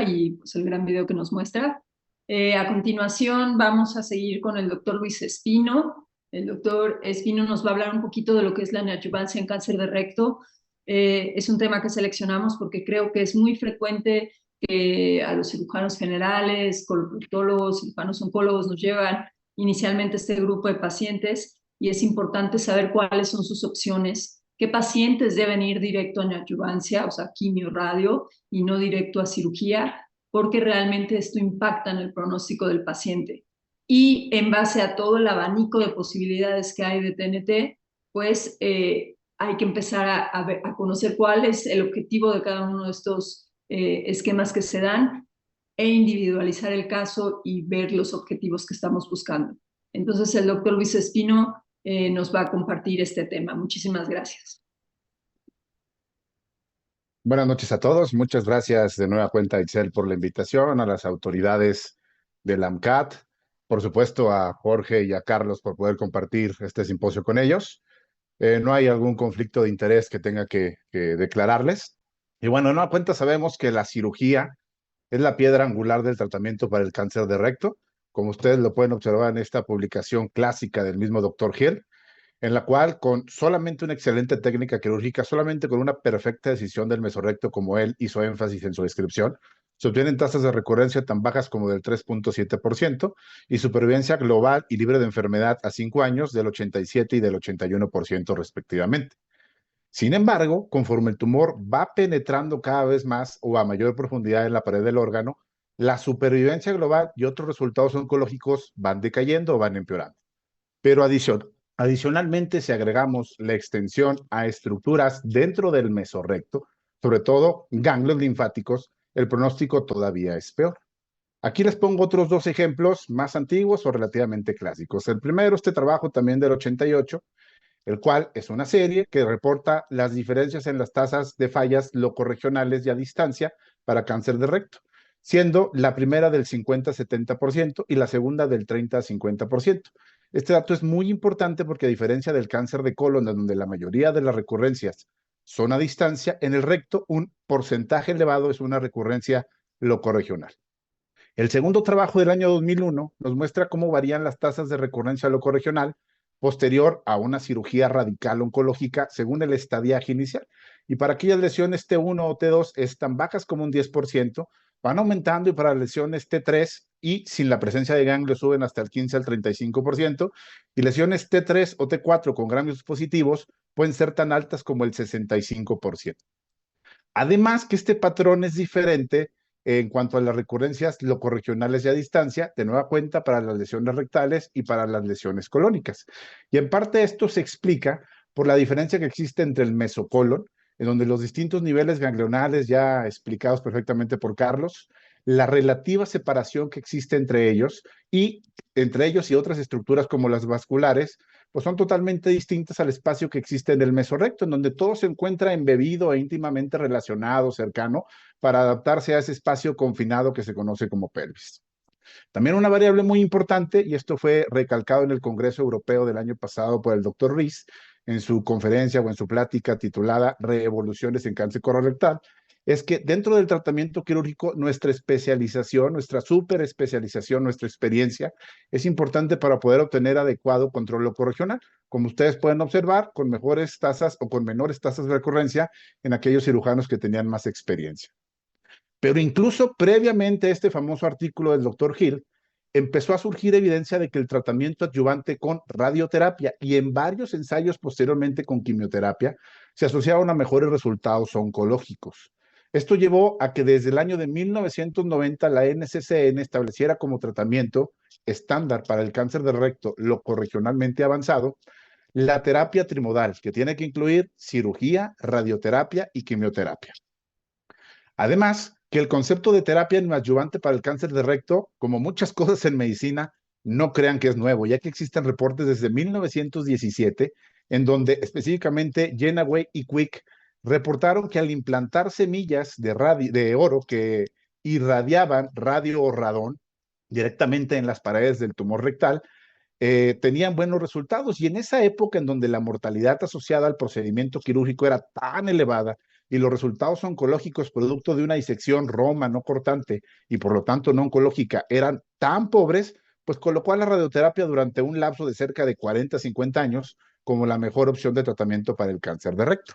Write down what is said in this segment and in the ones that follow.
y pues, el gran video que nos muestra. A continuación vamos a seguir con el doctor Luis Espino. El doctor Espino nos va a hablar un poquito de lo que es la neoadjuvancia en cáncer de recto. Es un tema que seleccionamos porque creo que es muy frecuente que a los cirujanos generales, coloproctólogos, cirujanos oncólogos nos llevan inicialmente este grupo de pacientes y es importante saber cuáles son sus opciones, qué pacientes deben ir directo a neoadjuvancia, o sea, quimio, radio, y no directo a cirugía, porque realmente esto impacta en el pronóstico del paciente. Y en base a todo el abanico de posibilidades que hay de TNT, pues hay que empezar a conocer cuál es el objetivo de cada uno de estos esquemas que se dan e individualizar el caso y ver los objetivos que estamos buscando. Entonces el doctor Luis Espino nos va a compartir este tema. Muchísimas gracias. Buenas noches a todos. Muchas gracias de nueva cuenta, Itzel, por la invitación, a las autoridades del AMCAT, por supuesto a Jorge y a Carlos por poder compartir este simposio con ellos. No hay algún conflicto de interés que tenga que declararles. Y bueno, de nueva cuenta sabemos que la cirugía es la piedra angular del tratamiento para el cáncer de recto, como ustedes lo pueden observar en esta publicación clásica del mismo doctor Hill, en la cual con solamente una excelente técnica quirúrgica, solamente con una perfecta decisión del mesorrecto, como él hizo énfasis en su descripción, se obtienen tasas de recurrencia tan bajas como del 3.7% y supervivencia global y libre de enfermedad a 5 años del 87 y del 81% respectivamente. Sin embargo, conforme el tumor va penetrando cada vez más o a mayor profundidad en la pared del órgano, la supervivencia global y otros resultados oncológicos van decayendo o van empeorando. Pero adicionalmente, si agregamos la extensión a estructuras dentro del mesorrecto, sobre todo ganglios linfáticos, el pronóstico todavía es peor. Aquí les pongo otros dos ejemplos más antiguos o relativamente clásicos. El primero, este trabajo también del 88, el cual es una serie que reporta las diferencias en las tasas de fallas locorregionales y a distancia para cáncer de recto, siendo la primera del 50-70% y la segunda del 30-50%. Este dato es muy importante porque a diferencia del cáncer de colon, donde la mayoría de las recurrencias son a distancia, en el recto un porcentaje elevado es una recurrencia locorregional. El segundo trabajo del año 2001 nos muestra cómo varían las tasas de recurrencia locorregional posterior a una cirugía radical oncológica según el estadiaje inicial. Y para aquellas lesiones T1 o T2 están bajas como un 10%, van aumentando y para las lesiones T3 y sin la presencia de ganglios suben hasta el 15 al 35%, y lesiones T3 o T4 con ganglios positivos pueden ser tan altas como el 65%. Además que este patrón es diferente en cuanto a las recurrencias locorregionales y a distancia, de nueva cuenta para las lesiones rectales y para las lesiones colónicas. Y en parte esto se explica por la diferencia que existe entre el mesocolon, en donde los distintos niveles ganglionales, ya explicados perfectamente por Carlos, la relativa separación que existe entre ellos y otras estructuras como las vasculares, pues son totalmente distintas al espacio que existe en el mesorrecto, en donde todo se encuentra embebido e íntimamente relacionado, cercano, para adaptarse a ese espacio confinado que se conoce como pelvis. También una variable muy importante, y esto fue recalcado en el Congreso Europeo del año pasado por el doctor Rees, en su conferencia o en su plática titulada Reevoluciones en cáncer colorectal, es que dentro del tratamiento quirúrgico, nuestra especialización, nuestra superespecialización, nuestra experiencia es importante para poder obtener adecuado control locorregional, como ustedes pueden observar, con mejores tasas o con menores tasas de recurrencia en aquellos cirujanos que tenían más experiencia. Pero incluso previamente a este famoso artículo del doctor Hill, empezó a surgir evidencia de que el tratamiento adyuvante con radioterapia y en varios ensayos posteriormente con quimioterapia se asociaban a mejores resultados oncológicos. Esto llevó a que desde el año de 1990 la NCCN estableciera como tratamiento estándar para el cáncer de recto locorregionalmente avanzado la terapia trimodal, que tiene que incluir cirugía, radioterapia y quimioterapia. Además, que el concepto de terapia neoadyuvante para el cáncer de recto, como muchas cosas en medicina, no crean que es nuevo, ya que existen reportes desde 1917, en donde específicamente Jenaway y Quick reportaron que al implantar semillas de oro que irradiaban radio o radón directamente en las paredes del tumor rectal, tenían buenos resultados. Y en esa época en donde la mortalidad asociada al procedimiento quirúrgico era tan elevada y los resultados oncológicos producto de una disección Roma no cortante y por lo tanto no oncológica eran tan pobres, pues colocó a la radioterapia durante un lapso de cerca de 40 a 50 años como la mejor opción de tratamiento para el cáncer de recto.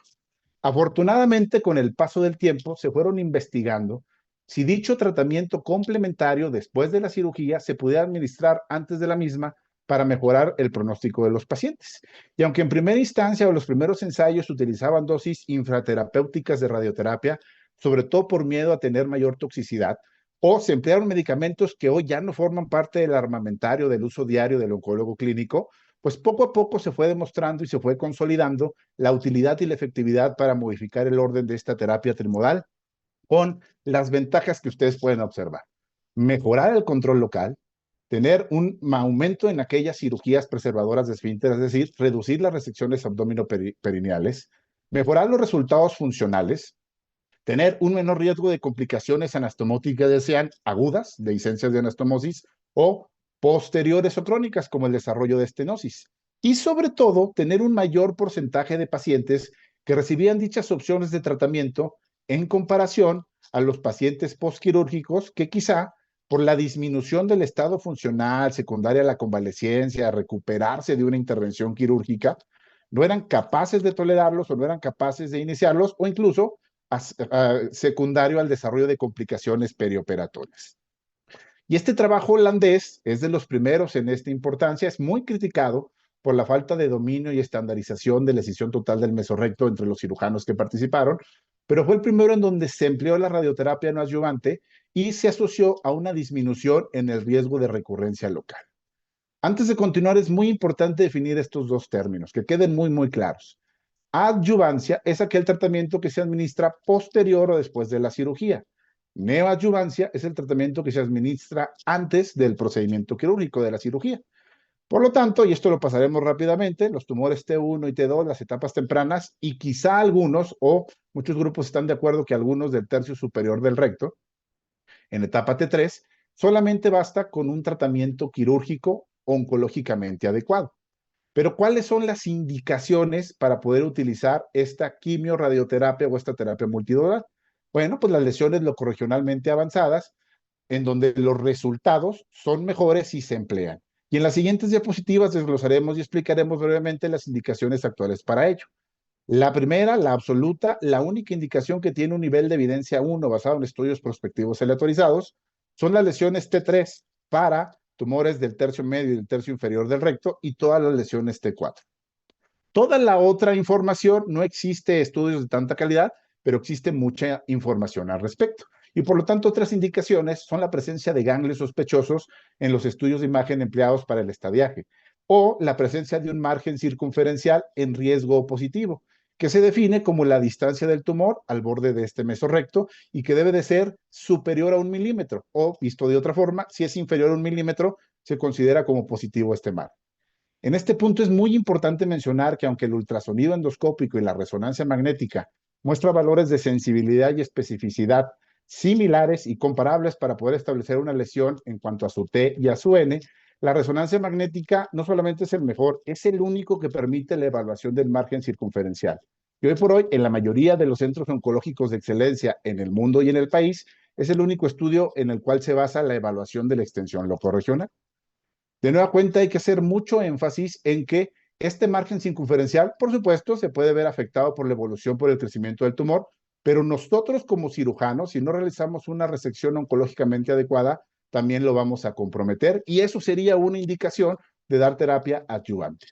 Afortunadamente, con el paso del tiempo, se fueron investigando si dicho tratamiento complementario después de la cirugía se pudiera administrar antes de la misma para mejorar el pronóstico de los pacientes. Y aunque en primera instancia o los primeros ensayos utilizaban dosis infraterapéuticas de radioterapia, sobre todo por miedo a tener mayor toxicidad, o se emplearon medicamentos que hoy ya no forman parte del armamentario del uso diario del oncólogo clínico, pues poco a poco se fue demostrando y se fue consolidando la utilidad y la efectividad para modificar el orden de esta terapia trimodal con las ventajas que ustedes pueden observar. Mejorar el control local, tener un aumento en aquellas cirugías preservadoras de esfínter, es decir, reducir las resecciones abdominoperineales, mejorar los resultados funcionales, tener un menor riesgo de complicaciones anastomóticas, ya sean agudas, de licencias de anastomosis, o posteriores o crónicas, como el desarrollo de estenosis. Y sobre todo, tener un mayor porcentaje de pacientes que recibían dichas opciones de tratamiento en comparación a los pacientes postquirúrgicos que quizá por la disminución del estado funcional secundaria a la convalecencia, a recuperarse de una intervención quirúrgica, no eran capaces de tolerarlos o no eran capaces de iniciarlos o incluso secundario al desarrollo de complicaciones perioperatorias. Y este trabajo holandés es de los primeros en esta importancia, es muy criticado por la falta de dominio y estandarización de la escisión total del mesorrecto entre los cirujanos que participaron, pero fue el primero en donde se empleó la radioterapia no adyuvante y se asoció a una disminución en el riesgo de recurrencia local. Antes de continuar, es muy importante definir estos dos términos, que queden muy claros. Adyuvancia es aquel tratamiento que se administra posterior o después de la cirugía. Neoadyuvancia es el tratamiento que se administra antes del procedimiento quirúrgico de la cirugía. Por lo tanto, y esto lo pasaremos rápidamente, los tumores T1 y T2, las etapas tempranas, y quizá algunos, o muchos grupos están de acuerdo que algunos del tercio superior del recto, en etapa T3, solamente basta con un tratamiento quirúrgico oncológicamente adecuado. Pero ¿cuáles son las indicaciones para poder utilizar esta quimioradioterapia o esta terapia multidodal? Bueno, pues las lesiones locorregionalmente avanzadas, en donde los resultados son mejores si se emplean. Y en las siguientes diapositivas desglosaremos y explicaremos brevemente las indicaciones actuales para ello. La primera, la absoluta, la única indicación que tiene un nivel de evidencia 1 basado en estudios prospectivos aleatorizados, son las lesiones T3 para tumores del tercio medio y del tercio inferior del recto y todas las lesiones T4. Toda la otra información, no existe estudios de tanta calidad, pero existe mucha información al respecto. Y por lo tanto, otras indicaciones son la presencia de ganglios sospechosos en los estudios de imagen empleados para el estadiaje o la presencia de un margen circunferencial en riesgo positivo, que se define como la distancia del tumor al borde de este mesorrecto y que debe de ser superior a 1 milímetro o, visto de otra forma, si es inferior a 1 milímetro, se considera como positivo este margen. En este punto es muy importante mencionar que aunque el ultrasonido endoscópico y la resonancia magnética muestra valores de sensibilidad y especificidad similares y comparables para poder establecer una lesión en cuanto a su T y a su N, la resonancia magnética no solamente es el mejor, es el único que permite la evaluación del margen circunferencial. Y hoy por hoy, en la mayoría de los centros oncológicos de excelencia en el mundo y en el país, es el único estudio en el cual se basa la evaluación de la extensión locorregional. De nueva cuenta, hay que hacer mucho énfasis en que este margen circunferencial, por supuesto, se puede ver afectado por la evolución, por el crecimiento del tumor, pero nosotros como cirujanos, si no realizamos una resección oncológicamente adecuada, también lo vamos a comprometer y eso sería una indicación de dar terapia adyuvante.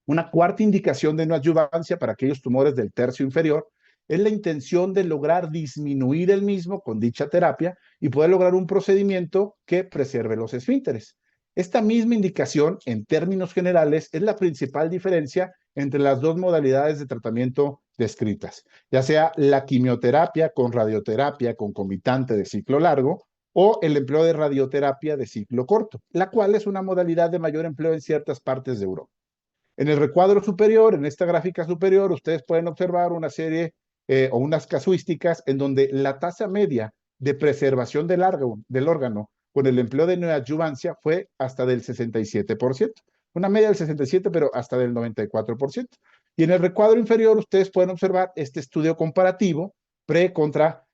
Una cuarta indicación de no adyuvancia para aquellos tumores del tercio inferior es la intención de lograr disminuir el mismo con dicha terapia y poder lograr un procedimiento que preserve los esfínteres. Esta misma indicación, en términos generales, es la principal diferencia entre las dos modalidades de tratamiento descritas, ya sea la quimioterapia con radioterapia concomitante de ciclo largo o el empleo de radioterapia de ciclo corto, la cual es una modalidad de mayor empleo en ciertas partes de Europa. En el recuadro superior, en esta gráfica superior, ustedes pueden observar una serie o unas casuísticas en donde la tasa media de preservación del órgano con el empleo de neoadyuvancia fue hasta del 67%. una media del 67%, pero hasta del 94%. Y en el recuadro inferior ustedes pueden observar este estudio comparativo pre contra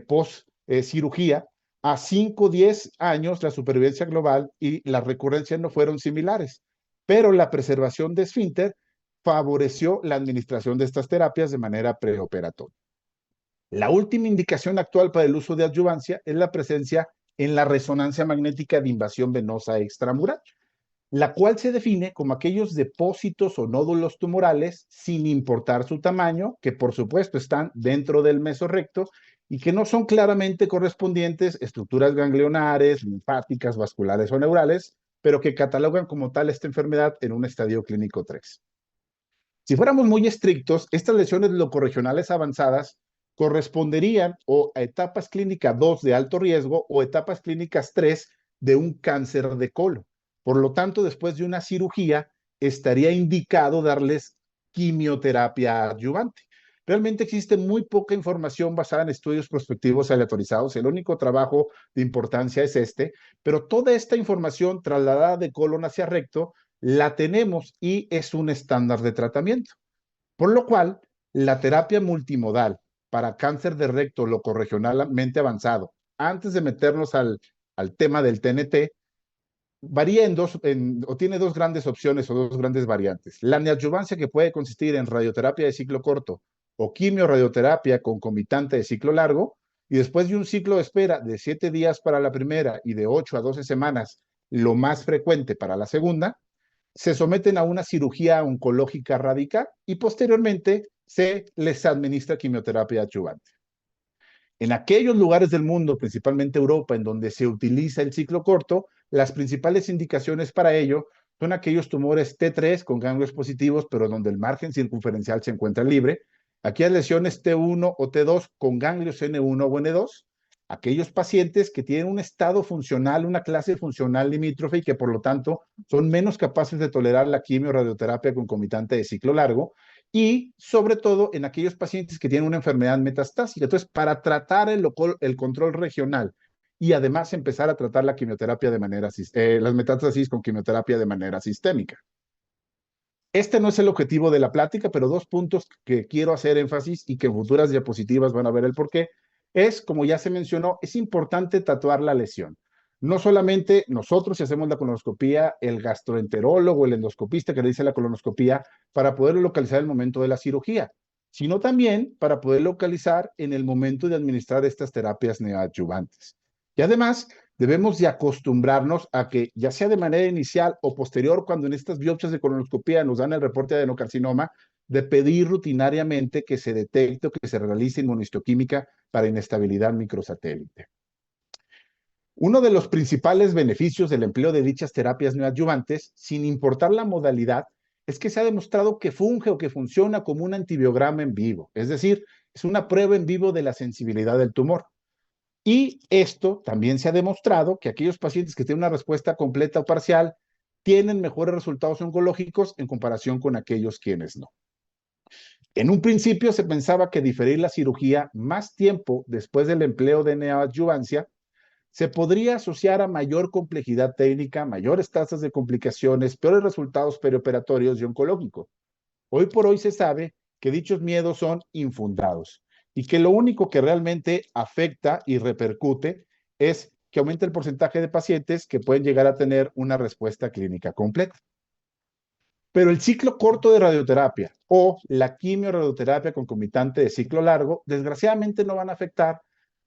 post cirugía. A 5, 10 años la supervivencia global y la recurrencia no fueron similares, pero la preservación de esfínter favoreció la administración de estas terapias de manera preoperatoria. La última indicación actual para el uso de adyuvancia es la presencia en la resonancia magnética de invasión venosa extramural, la cual se define como aquellos depósitos o nódulos tumorales, sin importar su tamaño, que por supuesto están dentro del mesorrecto y que no son claramente correspondientes estructuras ganglionares, linfáticas, vasculares o neurales, pero que catalogan como tal esta enfermedad en un estadio clínico 3. Si fuéramos muy estrictos, estas lesiones locorregionales avanzadas corresponderían o a etapas clínicas 2 de alto riesgo o etapas clínicas 3 de un cáncer de colon. Por lo tanto, después de una cirugía, estaría indicado darles quimioterapia adyuvante. Realmente existe muy poca información basada en estudios prospectivos aleatorizados. El único trabajo de importancia es este, pero toda esta información trasladada de colon hacia recto la tenemos y es un estándar de tratamiento. Por lo cual, la terapia multimodal para cáncer de recto locorregionalmente avanzado, antes de meternos al tema del TNT, varía o tiene dos grandes opciones o dos grandes variantes. La neoadyuvancia, que puede consistir en radioterapia de ciclo corto o quimioradioterapia concomitante de ciclo largo, y después de un ciclo de espera de 7 días para la primera y de 8 a 12 semanas, lo más frecuente para la segunda, se someten a una cirugía oncológica radical y posteriormente se les administra quimioterapia adyuvante. En aquellos lugares del mundo, principalmente Europa, en donde se utiliza el ciclo corto, las principales indicaciones para ello son aquellos tumores T3 con ganglios positivos, pero donde el margen circunferencial se encuentra libre, aquellas lesiones T1 o T2 con ganglios N1 o N2, aquellos pacientes que tienen un estado funcional, una clase funcional limítrofe y que por lo tanto son menos capaces de tolerar la quimio-radioterapia concomitante de ciclo largo, y sobre todo en aquellos pacientes que tienen una enfermedad metastásica. Entonces, para tratar el control regional y además empezar a tratar la quimioterapia de manera, las metástasis con quimioterapia de manera sistémica. Este no es el objetivo de la plática, pero dos puntos que quiero hacer énfasis y que en futuras diapositivas van a ver el porqué. Es, como ya se mencionó, es importante tatuar la lesión. No solamente nosotros, si hacemos la colonoscopía, el gastroenterólogo, el endoscopista que le dice la colonoscopía, para poder localizar el momento de la cirugía, sino también para poder localizar en el momento de administrar estas terapias neoadyuvantes. Y además, debemos de acostumbrarnos a que, ya sea de manera inicial o posterior, cuando en estas biopsias de colonoscopía nos dan el reporte de adenocarcinoma, de pedir rutinariamente que se detecte o que se realice inmunohistoquímica para inestabilidad microsatélite. Uno de los principales beneficios del empleo de dichas terapias neoadyuvantes, sin importar la modalidad, es que se ha demostrado que funge o que funciona como un antibiograma en vivo, es decir, es una prueba en vivo de la sensibilidad del tumor. Y esto también se ha demostrado que aquellos pacientes que tienen una respuesta completa o parcial tienen mejores resultados oncológicos en comparación con aquellos quienes no. En un principio se pensaba que diferir la cirugía más tiempo después del empleo de neoadyuvancia se podría asociar a mayor complejidad técnica, mayores tasas de complicaciones, peores resultados perioperatorios y oncológicos. Hoy por hoy se sabe que dichos miedos son infundados y que lo único que realmente afecta y repercute es que aumenta el porcentaje de pacientes que pueden llegar a tener una respuesta clínica completa. Pero el ciclo corto de radioterapia o la quimioradioterapia concomitante de ciclo largo, desgraciadamente no van a afectar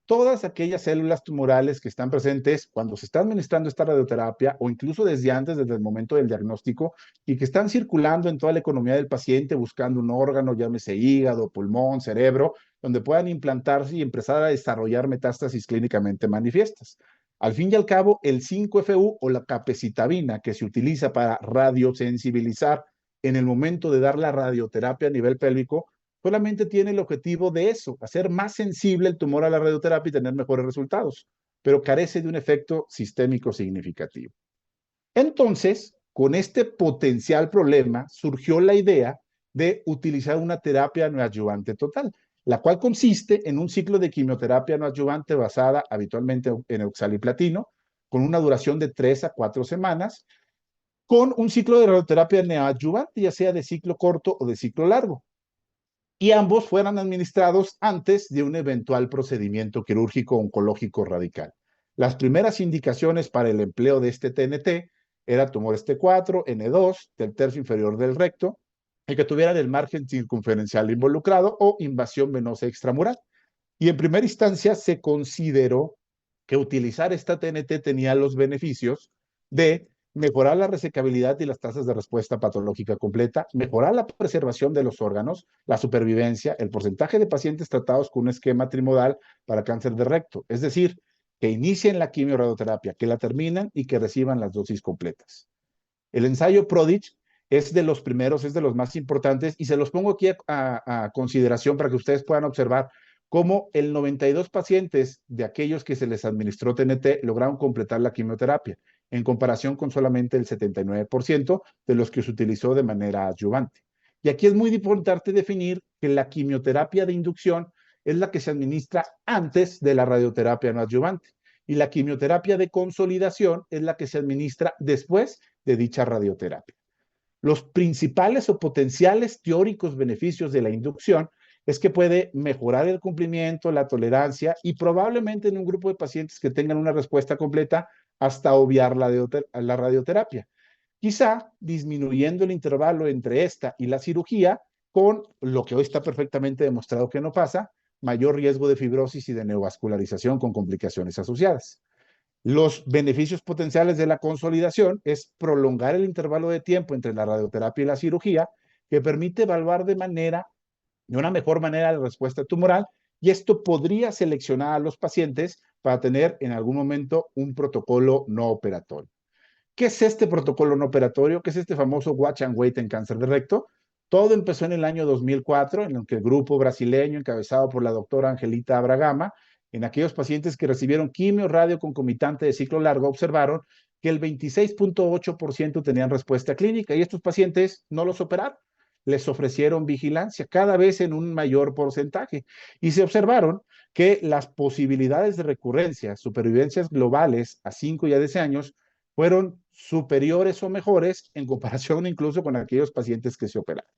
todas aquellas células tumorales que están presentes cuando se está administrando esta radioterapia o incluso desde antes, desde el momento del diagnóstico, y que están circulando en toda la economía del paciente buscando un órgano, llámese hígado, pulmón, cerebro, donde puedan implantarse y empezar a desarrollar metástasis clínicamente manifiestas. Al fin y al cabo, el 5-FU o la capecitabina que se utiliza para radiosensibilizar en el momento de dar la radioterapia a nivel pélvico, solamente tiene el objetivo de eso, hacer más sensible el tumor a la radioterapia y tener mejores resultados, pero carece de un efecto sistémico significativo. Entonces, con este potencial problema, surgió la idea de utilizar una terapia neoadyuvante total, la cual consiste en un ciclo de quimioterapia neoadyuvante basada habitualmente en oxaliplatino, con una duración de 3 a 4 semanas, con un ciclo de radioterapia neoadyuvante, ya sea de ciclo corto o de ciclo largo, y ambos fueran administrados antes de un eventual procedimiento quirúrgico oncológico radical. Las primeras indicaciones para el empleo de este TNT era tumores T4, N2, del tercio inferior del recto, y que tuvieran el margen circunferencial involucrado o invasión venosa extramural. Y en primera instancia se consideró que utilizar esta TNT tenía los beneficios de mejorar la resecabilidad y las tasas de respuesta patológica completa, mejorar la preservación de los órganos, la supervivencia, el porcentaje de pacientes tratados con un esquema trimodal para cáncer de recto, es decir, que inicien la quimioradioterapia, que la terminan y que reciban las dosis completas. El ensayo PRODIGE es de los primeros, es de los más importantes y se los pongo aquí a consideración para que ustedes puedan observar cómo el 92 pacientes de aquellos que se les administró TNT lograron completar la quimioterapia, en comparación con solamente el 79% de los que se utilizó de manera adyuvante. Y aquí es muy importante definir que la quimioterapia de inducción es la que se administra antes de la radioterapia no adyuvante y la quimioterapia de consolidación es la que se administra después de dicha radioterapia. Los principales o potenciales teóricos beneficios de la inducción es que puede mejorar el cumplimiento, la tolerancia y probablemente en un grupo de pacientes que tengan una respuesta completa hasta obviar la radioterapia. Quizá disminuyendo el intervalo entre esta y la cirugía con lo que hoy está perfectamente demostrado que no pasa, mayor riesgo de fibrosis y de neovascularización con complicaciones asociadas. Los beneficios potenciales de la consolidación es prolongar el intervalo de tiempo entre la radioterapia y la cirugía, que permite evaluar de una mejor manera la respuesta tumoral, y esto podría seleccionar a los pacientes para tener en algún momento un protocolo no operatorio. ¿Qué es este protocolo no operatorio? ¿Qué es este famoso watch and wait en cáncer de recto? Todo empezó en el año 2004, en el que el grupo brasileño, encabezado por la doctora Angelita Abragama, en aquellos pacientes que recibieron quimio radio concomitante de ciclo largo, observaron que el 26.8% tenían respuesta clínica y estos pacientes no los operaron. Les ofrecieron vigilancia cada vez en un mayor porcentaje y se observaron que las posibilidades de recurrencia, supervivencias globales a 5 y a 10 años, fueron superiores o mejores en comparación incluso con aquellos pacientes que se operaron.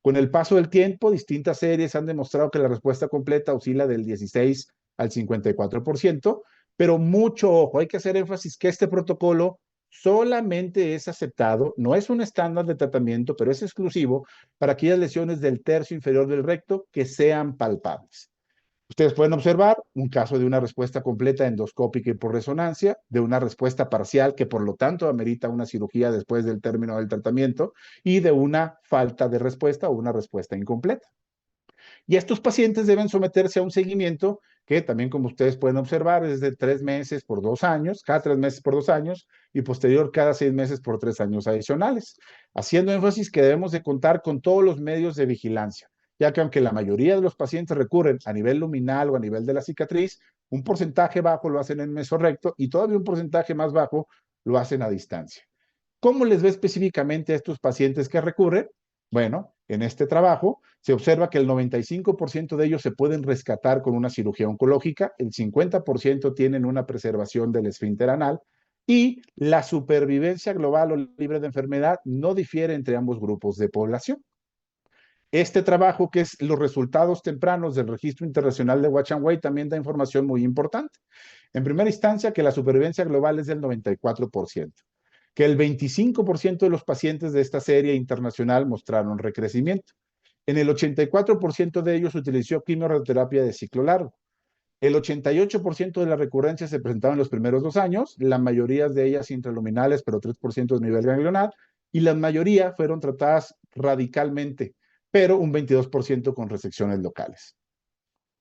Con el paso del tiempo, distintas series han demostrado que la respuesta completa oscila del 16 al 54%, pero mucho ojo, hay que hacer énfasis que este protocolo solamente es aceptado, no es un estándar de tratamiento, pero es exclusivo para aquellas lesiones del tercio inferior del recto que sean palpables. Ustedes pueden observar un caso de una respuesta completa endoscópica y por resonancia, de una respuesta parcial que por lo tanto amerita una cirugía después del término del tratamiento y de una falta de respuesta o una respuesta incompleta. Y estos pacientes deben someterse a un seguimiento que también, como ustedes pueden observar, es de 3 meses por 2 años, cada 3 meses por 2 años y posterior cada 6 meses por 3 años adicionales, haciendo énfasis que debemos de contar con todos los medios de vigilancia, ya que aunque la mayoría de los pacientes recurren a nivel luminal o a nivel de la cicatriz, un porcentaje bajo lo hacen en mesorrecto y todavía un porcentaje más bajo lo hacen a distancia. ¿Cómo les ve específicamente a estos pacientes que recurren? Bueno, en este trabajo se observa que el 95% de ellos se pueden rescatar con una cirugía oncológica, el 50% tienen una preservación del esfínter anal y la supervivencia global o libre de enfermedad no difiere entre ambos grupos de población. Este trabajo, que es los resultados tempranos del Registro Internacional de Watch and Wait, también da información muy importante. En primera instancia, que la supervivencia global es del 94%, que el 25% de los pacientes de esta serie internacional mostraron recrecimiento. En el 84% de ellos utilizó quimioterapia de ciclo largo. El 88% de las recurrencias se presentaron en los primeros 2 años, la mayoría de ellas intraluminales, pero 3% de nivel ganglionar, y la mayoría fueron tratadas radicalmente, pero un 22% con resecciones locales.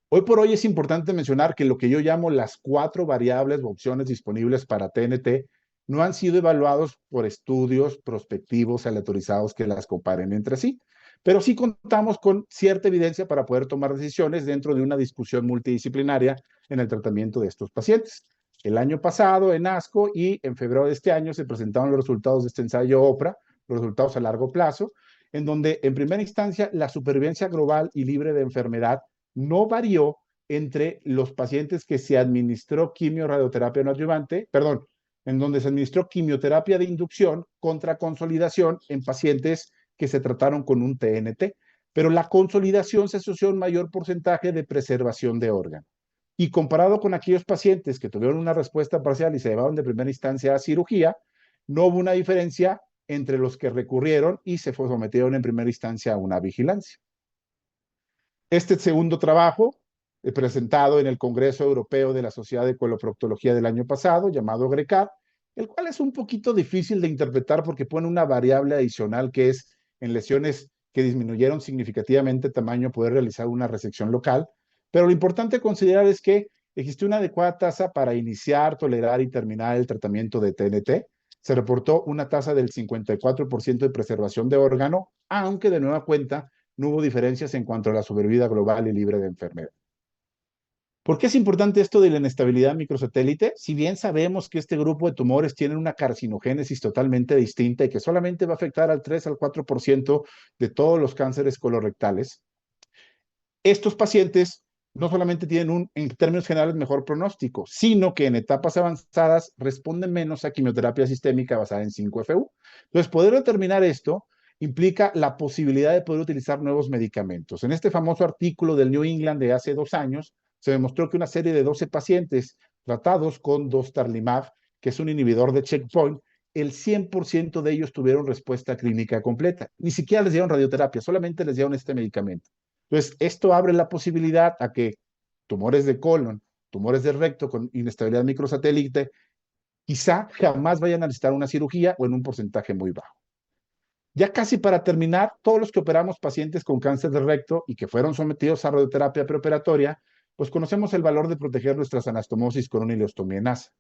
Hoy por hoy es importante mencionar que lo que yo llamo las 4 variables o opciones disponibles para TNT no han sido evaluados por estudios prospectivos aleatorizados que las comparen entre sí, pero sí contamos con cierta evidencia para poder tomar decisiones dentro de una discusión multidisciplinaria en el tratamiento de estos pacientes. El año pasado en ASCO y en febrero de este año se presentaron los resultados de este ensayo OPRA, los resultados a largo plazo, en donde en primera instancia la supervivencia global y libre de enfermedad no varió entre los pacientes que se administró quimio radioterapia no adyuvante, perdón, en donde se administró quimioterapia de inducción contra consolidación en pacientes que se trataron con un TNT, pero la consolidación se asoció a un mayor porcentaje de preservación de órgano. Y comparado con aquellos pacientes que tuvieron una respuesta parcial y se llevaron de primera instancia a cirugía, no hubo una diferencia entre los que recurrieron y se sometieron en primera instancia a una vigilancia. Este segundo trabajo, presentado en el Congreso Europeo de la Sociedad de Coloproctología del año pasado, llamado GRECAD, el cual es un poquito difícil de interpretar porque pone una variable adicional que es en lesiones que disminuyeron significativamente tamaño poder realizar una resección local, pero lo importante considerar es que existe una adecuada tasa para iniciar, tolerar y terminar el tratamiento de TNT. Se reportó una tasa del 54% de preservación de órgano, aunque de nueva cuenta no hubo diferencias en cuanto a la sobrevida global y libre de enfermedad. ¿Por qué es importante esto de la inestabilidad microsatélite? Si bien sabemos que este grupo de tumores tienen una carcinogénesis totalmente distinta y que solamente va a afectar al 3 al 4% de todos los cánceres colorectales, estos pacientes no solamente tienen en términos generales, mejor pronóstico, sino que en etapas avanzadas responden menos a quimioterapia sistémica basada en 5-FU. Entonces, poder determinar esto implica la posibilidad de poder utilizar nuevos medicamentos. En este famoso artículo del New England de hace 2 años, se demostró que una serie de 12 pacientes tratados con dostarlimab, que es un inhibidor de checkpoint, el 100% de ellos tuvieron respuesta clínica completa. Ni siquiera les dieron radioterapia, solamente les dieron este medicamento. Entonces, esto abre la posibilidad a que tumores de colon, tumores de recto con inestabilidad microsatélite, quizá jamás vayan a necesitar una cirugía o en un porcentaje muy bajo. Ya casi para terminar, todos los que operamos pacientes con cáncer de recto y que fueron sometidos a radioterapia preoperatoria, pues conocemos el valor de proteger nuestras anastomosis con una ileostomía en asa.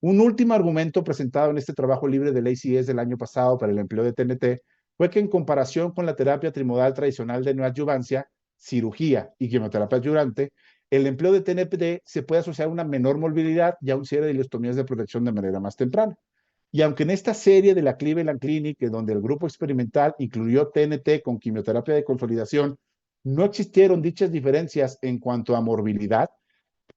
Un último argumento presentado en este trabajo libre del ACS del año pasado para el empleo de TNT fue que en comparación con la terapia trimodal tradicional de neoadjuvancia, cirugía y quimioterapia adjuvante, el empleo de TNT se puede asociar a una menor morbilidad y a un cierre de ileostomías de protección de manera más temprana. Y aunque en esta serie de la Cleveland Clinic, donde el grupo experimental incluyó TNT con quimioterapia de consolidación, no existieron dichas diferencias en cuanto a morbilidad,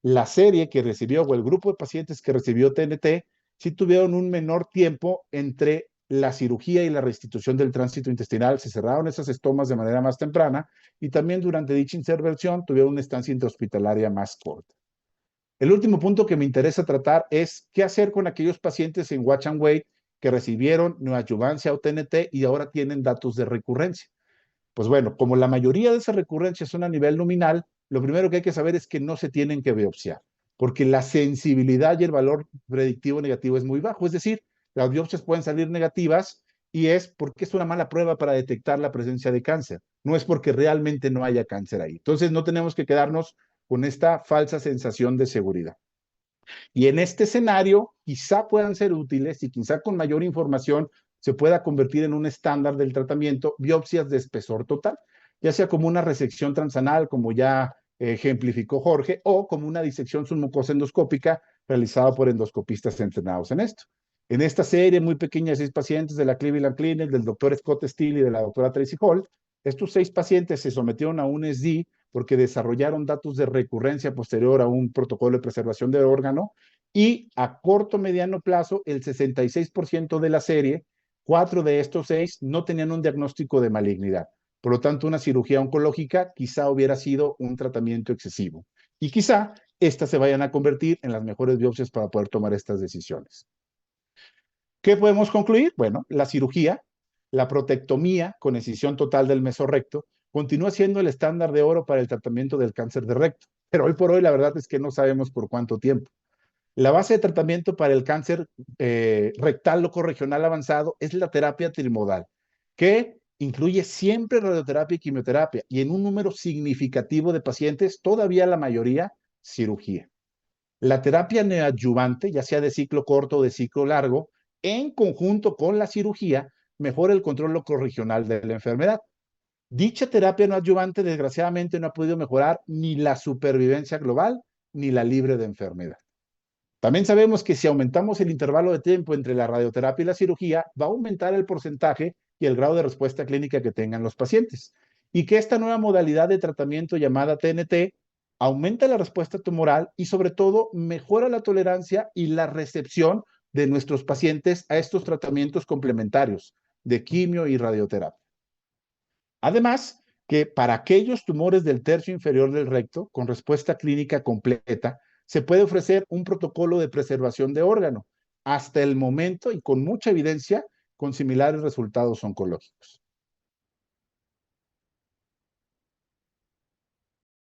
la serie que recibió o el grupo de pacientes que recibió TNT sí tuvieron un menor tiempo entre la cirugía y la restitución del tránsito intestinal. Se cerraron esas estomas de manera más temprana y también durante dicha intervención tuvieron una estancia intrahospitalaria más corta. El último punto que me interesa tratar es qué hacer con aquellos pacientes en Watch and Wait que recibieron neoadjuvancia o TNT y ahora tienen datos de recurrencia. Pues bueno, como la mayoría de esas recurrencias son a nivel nominal, lo primero que hay que saber es que no se tienen que biopsiar, porque la sensibilidad y el valor predictivo negativo es muy bajo. Es decir, las biopsias pueden salir negativas y es porque es una mala prueba para detectar la presencia de cáncer. No es porque realmente no haya cáncer ahí. Entonces, no tenemos que quedarnos con esta falsa sensación de seguridad. Y en este escenario, quizá puedan ser útiles y quizá con mayor información se pueda convertir en un estándar del tratamiento biopsias de espesor total, ya sea como una resección transanal, como ya ejemplificó Jorge, o como una disección submucosa endoscópica realizada por endoscopistas entrenados en esto. En esta serie muy pequeña de 6 pacientes de la Cleveland Clinic, del doctor Scott Steele y de la doctora Tracy Hall, estos 6 pacientes se sometieron a un SD porque desarrollaron datos de recurrencia posterior a un protocolo de preservación de órgano y a corto mediano plazo el 66% de la serie, 4 de estos 6 no tenían un diagnóstico de malignidad. Por lo tanto, una cirugía oncológica quizá hubiera sido un tratamiento excesivo y quizá estas se vayan a convertir en las mejores biopsias para poder tomar estas decisiones. ¿Qué podemos concluir? Bueno, la cirugía, la protectomía con excisión total del mesorrecto, continúa siendo el estándar de oro para el tratamiento del cáncer de recto, pero hoy por hoy la verdad es que no sabemos por cuánto tiempo. La base de tratamiento para el cáncer rectal locorregional avanzado es la terapia trimodal, que incluye siempre radioterapia y quimioterapia, y en un número significativo de pacientes, todavía la mayoría, cirugía. La terapia neoadyuvante, ya sea de ciclo corto o de ciclo largo, en conjunto con la cirugía, mejora el control locorregional de la enfermedad. Dicha terapia neoadyuvante, desgraciadamente, no ha podido mejorar ni la supervivencia global ni la libre de enfermedad. También sabemos que si aumentamos el intervalo de tiempo entre la radioterapia y la cirugía, va a aumentar el porcentaje y el grado de respuesta clínica que tengan los pacientes. Y que esta nueva modalidad de tratamiento llamada TNT aumenta la respuesta tumoral y sobre todo mejora la tolerancia y la recepción de nuestros pacientes a estos tratamientos complementarios de quimio y radioterapia. Además, que para aquellos tumores del tercio inferior del recto con respuesta clínica completa, se puede ofrecer un protocolo de preservación de órgano hasta el momento y con mucha evidencia con similares resultados oncológicos.